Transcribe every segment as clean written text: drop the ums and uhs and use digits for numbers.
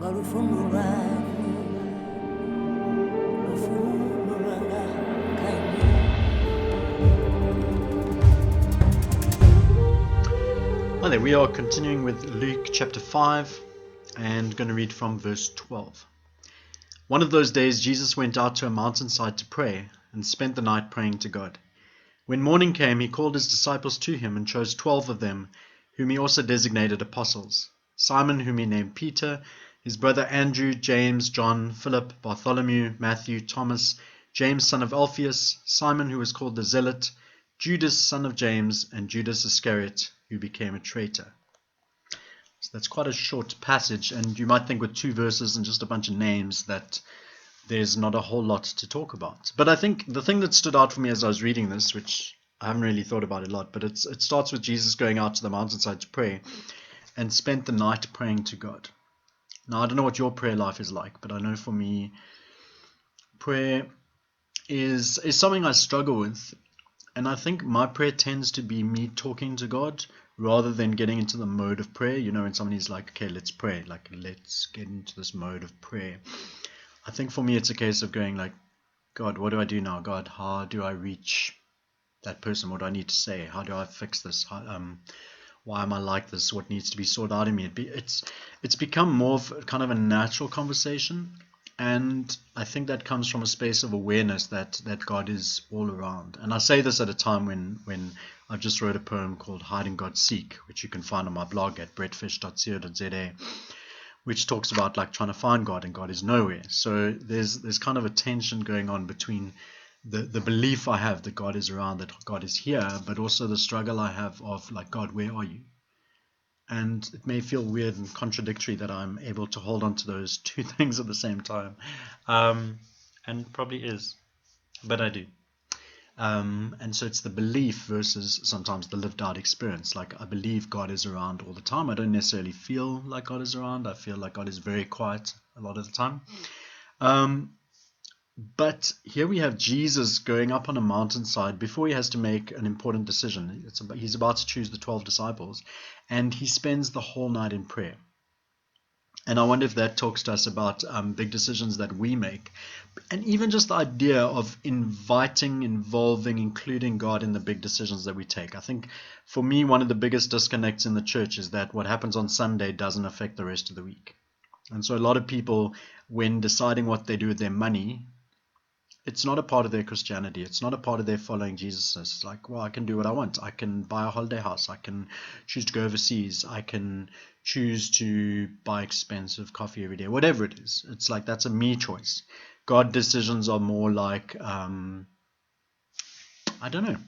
Hi there, we are continuing with Luke chapter 5 and going to read from verse 12. One of those days Jesus went out to a mountainside to pray and spent the night praying to God. When morning came, he called his disciples to him and chose 12 of them, whom he also designated apostles: Simon, whom he named Peter, his brother Andrew, James, John, Philip, Bartholomew, Matthew, Thomas, James son of Alphaeus, Simon who was called the Zealot, Judas son of James, and Judas Iscariot, who became a traitor. So that's quite a short passage, and you might think with 2 verses and just a bunch of names that there's not a whole lot to talk about. But I think the thing that stood out for me as I was reading this, which I haven't really thought about a lot, but it starts with Jesus going out to the mountainside to pray and spent the night praying to God. Now, I don't know what your prayer life is like, but I know for me, prayer is something I struggle with. And I think my prayer tends to be me talking to God rather than getting into the mode of prayer. You know, when somebody's like, okay, let's pray, like, let's get into this mode of prayer. I think for me, it's a case of going like, God, what do I do now? God, how do I reach that person? What do I need to say? How do I fix this? Why am I like this? What needs to be sorted out in me? It's become more of kind of a natural conversation. And I think that comes from a space of awareness that God is all around. And I say this at a time when I just wrote a poem called Hiding God Seek, which you can find on my blog at brettfish.co.za, which talks about like trying to find God, and God is nowhere. So there's kind of a tension going on between the belief I have that God is around, that God is here, but also the struggle I have of like, God, where are you? And it may feel weird and contradictory that I'm able to hold on to those 2 things at the same time. And probably is, but I do. And so it's the belief versus sometimes the lived out experience. Like, I believe God is around all the time. I don't necessarily feel like God is around. I feel like God is very quiet a lot of the time. But here we have Jesus going up on a mountainside before he has to make an important decision. He's about to choose the 12 disciples, and he spends the whole night in prayer. And I wonder if that talks to us about big decisions that we make, and even just the idea of involving, including God in the big decisions that we take. I think for me, one of the biggest disconnects in the church is that what happens on Sunday doesn't affect the rest of the week. And so a lot of people, when deciding what they do with their money, it's not a part of their Christianity. It's not a part of their following Jesus. It's like, well, I can do what I want. I can buy a holiday house. I can choose to go overseas. I can choose to buy expensive coffee every day. Whatever it is. It's like, that's a me choice. God decisions are more like, I don't know.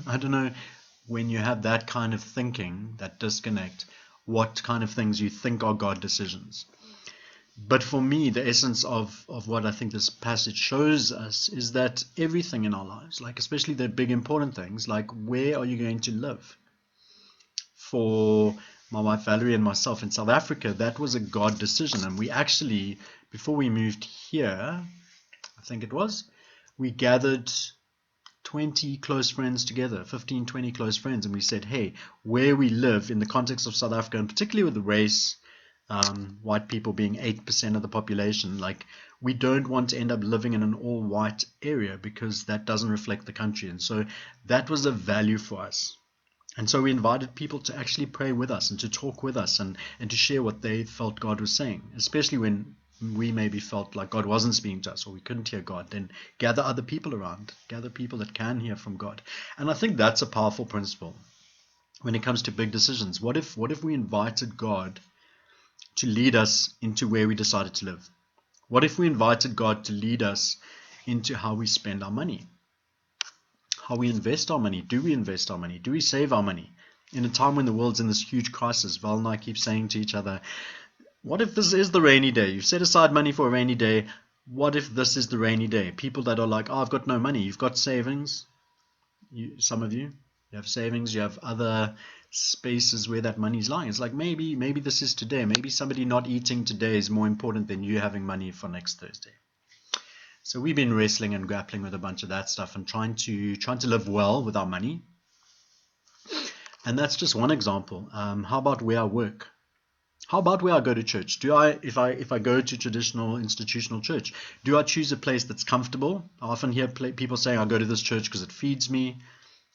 I don't know, when you have that kind of thinking, that disconnect, what kind of things you think are God decisions. But for me, the essence of what I think this passage shows us is that everything in our lives, like especially the big important things, like where are you going to live? For my wife Valerie and myself in South Africa, that was a God decision. And we actually, before we moved here, I think it was, we gathered 20 close friends together, 15, 20 close friends, and we said, hey, where we live in the context of South Africa, and particularly with the race, white people being 8% of the population, like, we don't want to end up living in an all-white area because that doesn't reflect the country. And so that was a value for us. And so we invited people to actually pray with us and to talk with us and to share what they felt God was saying, especially when we maybe felt like God wasn't speaking to us or we couldn't hear God. Then gather other people around, gather people that can hear from God. And I think that's a powerful principle when it comes to big decisions. What if we invited God to lead us into where we decided to live? What if we invited God to lead us into how we spend our money? How we invest our money? Do we invest our money? Do we save our money? In a time when the world's in this huge crisis, Val and I keep saying to each other, what if this is the rainy day? You've set aside money for a rainy day. What if this is the rainy day? People that are like, oh, I've got no money. You've got savings. Some of you have savings. You have other spaces where that money's lying. It's like, maybe this is today. Maybe somebody not eating today is more important than you having money for next Thursday. So we've been wrestling and grappling with a bunch of that stuff and trying to live well with our money. And that's just one example. How about where I work? How about where I go to church? If I go to traditional institutional church, do I choose a place that's comfortable? I often hear people saying, I go to this church because it feeds me.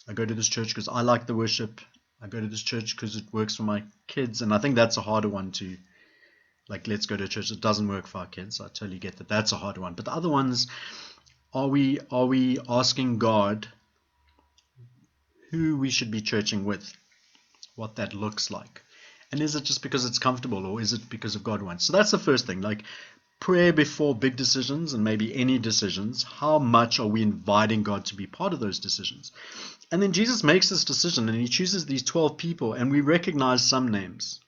I go to this church because I like the worship. I go to this church because it works for my kids. And I think that's a harder one to, like, let's go to a church that doesn't work for our kids. I totally get that. That's a harder one. But the other ones, are we asking God who we should be churching with, what that looks like? And is it just because it's comfortable, or is it because of God wants? So that's the first thing, like prayer before big decisions and maybe any decisions. How much are we inviting God to be part of those decisions? And then Jesus makes this decision and he chooses these 12 people, and we recognize some names.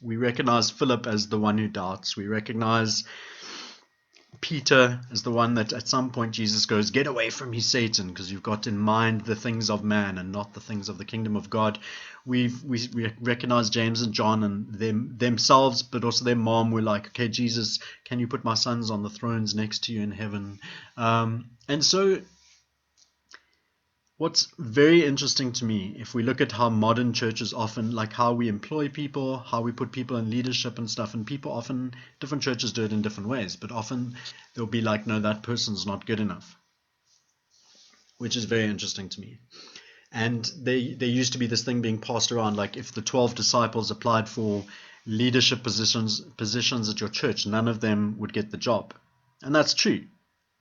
We recognize Philip as the one who doubts. We recognize Peter is the one that at some point Jesus goes, get away from me, Satan, because you've got in mind the things of man and not the things of the kingdom of God. We recognize James and John and themselves, but also their mom. We're like, okay, Jesus, can you put my sons on the thrones next to you in heaven? And so what's very interesting to me, if we look at how modern churches often, like how we employ people, how we put people in leadership and stuff, and people often, different churches do it in different ways, but often they'll be like, no, that person's not good enough, which is very interesting to me. And there used to be this thing being passed around, like if the 12 disciples applied for leadership positions at your church, none of them would get the job. And that's true,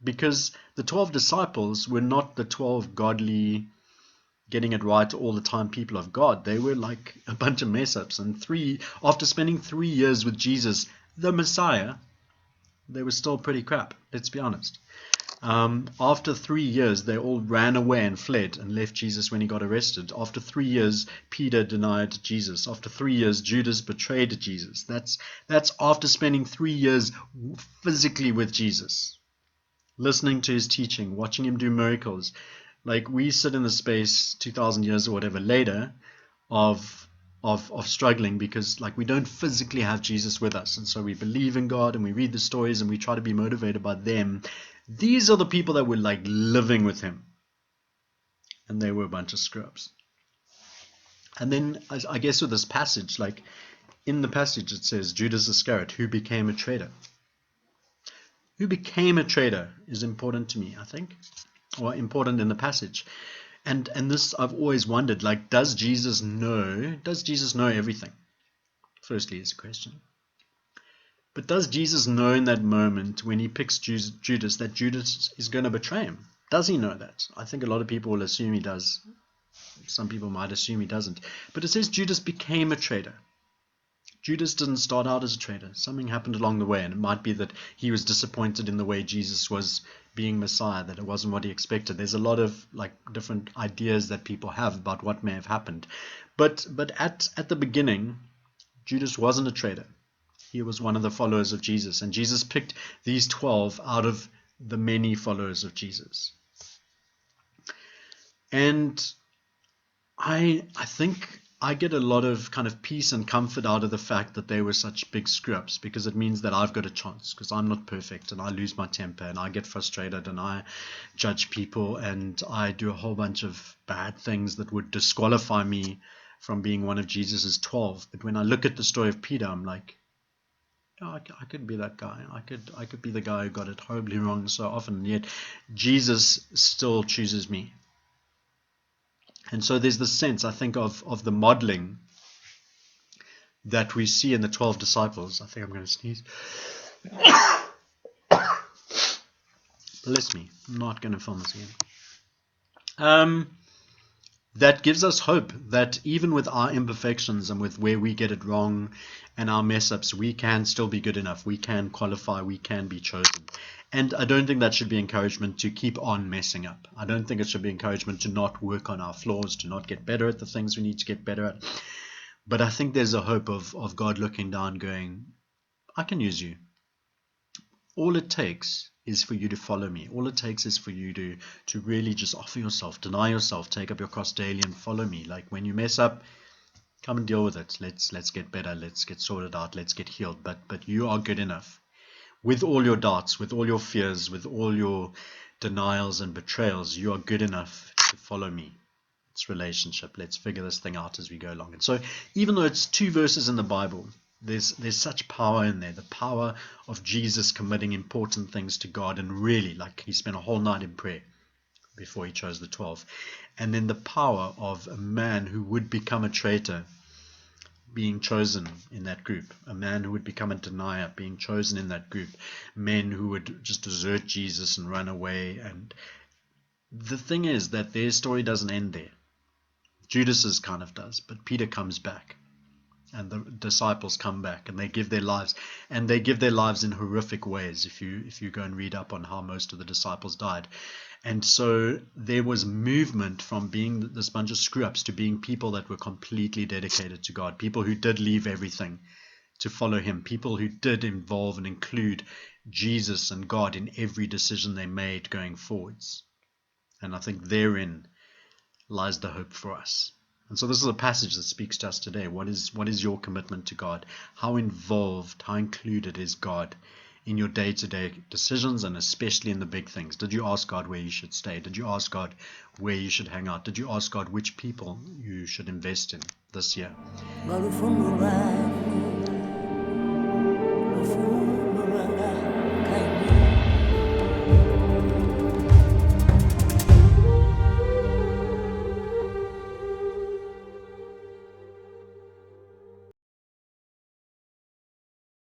because the 12 disciples were not the 12 godly, getting it right all the time people of God. They were like a bunch of mess ups. And after spending 3 years with Jesus, the Messiah, they were still pretty crap, let's be honest. After 3 years, they all ran away and fled and left Jesus when he got arrested. After 3 years, Peter denied Jesus. After 3 years, Judas betrayed Jesus. That's after spending 3 years physically with Jesus, listening to his teaching, watching him do miracles. Like, we sit in the space 2,000 years or whatever later of struggling because, like, we don't physically have Jesus with us, and so we believe in God and we read the stories and we try to be motivated by them. These are the people that were like living with him, and they were a bunch of screw-ups. And then I guess with this passage, like in the passage it says Judas Iscariot, who became a traitor. Who became a traitor is important to me, I think, or important in the passage. And this, I've always wondered, like, does Jesus know everything? Firstly, it's a question. But does Jesus know in that moment when he picks Judas that Judas is going to betray him? Does he know that? I think a lot of people will assume he does. Some people might assume he doesn't. But it says Judas became a traitor. Judas didn't start out as a traitor. Something happened along the way, and it might be that he was disappointed in the way Jesus was being Messiah, that it wasn't what he expected. There's a lot of like different ideas that people have about what may have happened. But at the beginning, Judas wasn't a traitor. He was one of the followers of Jesus, and Jesus picked these 12 out of the many followers of Jesus. And I think I get a lot of kind of peace and comfort out of the fact that they were such big screw-ups, because it means that I've got a chance, because I'm not perfect and I lose my temper and I get frustrated and I judge people and I do a whole bunch of bad things that would disqualify me from being one of Jesus's 12. But when I look at the story of Peter, I'm like, oh, I could be that guy. I could be the guy who got it horribly wrong so often, and yet Jesus still chooses me. And so there's this sense, I think, of the modeling that we see in the 12 disciples. I think I'm going to sneeze. Bless me. I'm not going to film this again. That gives us hope that even with our imperfections and with where we get it wrong and our mess-ups, we can still be good enough. We can qualify. We can be chosen. And I don't think that should be encouragement to keep on messing up. I don't think it should be encouragement to not work on our flaws, to not get better at the things we need to get better at. But I think there's a hope of God looking down going, I can use you. All it takes is for you to follow me. All it takes is for you to really just offer yourself, deny yourself, take up your cross daily and follow me. Like when you mess up, come and deal with it. Let's get better. Let's get sorted out. Let's get healed. But you are good enough. With all your doubts, with all your fears, with all your denials and betrayals, you are good enough to follow me. It's relationship. Let's figure this thing out as we go along. And so even though it's 2 verses in the Bible, There's such power in there. The power of Jesus committing important things to God, and really, like, he spent a whole night in prayer before he chose the 12. And then the power of a man who would become a traitor being chosen in that group, a man who would become a denier being chosen in that group, men who would just desert Jesus and run away. And the thing is that their story doesn't end there. Judas's kind of does, but Peter comes back, and the disciples come back, and they give their lives, and they give their lives in horrific ways. If you go and read up on how most of the disciples died. And so there was movement from being this bunch of screw-ups to being people that were completely dedicated to God, people who did leave everything to follow him, people who did involve and include Jesus and God in every decision they made going forwards. And I think therein lies the hope for us. And so this is a passage that speaks to us today. What is your commitment to God? How involved, how included is God in your day-to-day decisions, and especially in the big things? Did you ask God where you should stay? Did you ask God where you should hang out? Did you ask God which people you should invest in this year?